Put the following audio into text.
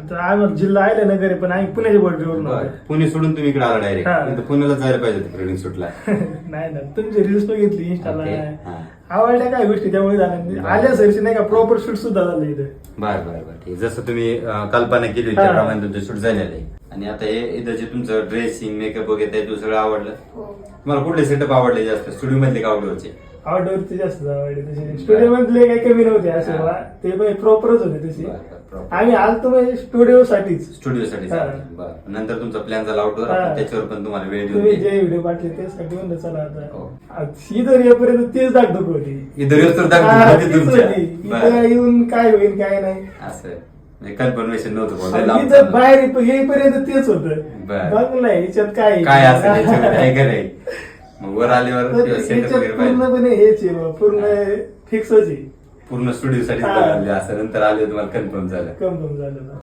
आता आम्हाला जिल्हा आहे नगर आहे, पण आम्ही पुण्याच्या बॉर्डरवरून बरं. पुणे सोडून तुम्ही इकडे आला हा. डायरेक्ट. पुण्याला जायला पाहिजे प्रिडिंग शूटला. नाही ना, तुमची रील्स बघितली इंस्टाला, ओके. हा. आवडल्या काय गोष्टी त्यामुळे झाल्या. आल्या सरशी नाही का प्रॉपर शूट सुद्धा झालं इथं. बर बर बर ठीक. जसं तुम्ही कल्पना केली होती त्याप्रमाणे तुमचं शूट झालेलं आहे. आणि आता हे इथं जे तुमचं ड्रेसिंग मेकअप वगैरे आहे, सगळं आवडलं. तुम्हाला कुठले सेटअप आवडले जास्त, स्टुडिओ मधले का आउटडोअरचे? आउटडोअरचे जास्त आवडले तसे. स्टुडिओ मधले काही कमी नव्हते असे हा. ते प्रॉपरच होते तसे. बरं, proper. आम्ही आलतो म्हणजे स्टुडिओ साठीच. स्टुडिओसाठी हा. बरं. नंतर तुमचा प्लॅन झाला आउटडोअर, हा. त्याच्यावर पण तुम्हाला वेळ तुम्ही देऊन जे व्हिडिओ पाठले त्यासाठी म्हणलं चला हो. आता ही जर येईपर्यंत तेच दाखवत होती. इथं येऊन तर हा, दाखवली तीच तुमच्या. होती. बरं. इथं येऊन काय होईल काय नाही. असं म्हणजे कन्फर्मेशन नव्हतं बुवा, लय लांब इथं चाललं. बाहेर येईपर्यंत तेच होतं. बरं. बघलंय याच्यात काय आहे. काय असं त्याच्यामध्ये आहे का नाही? मग वर आल्यावर तर सेटअप याच्यात वगैरे पाहिजे. पूर्णपणे हेच आहे बा, पूर्ण फिक्सच आहे. पूर्ण स्टुडिओ साठी हा. असं नंतर आले तुम्हाला कन्फर्म झालं. कन्फर्म झालं.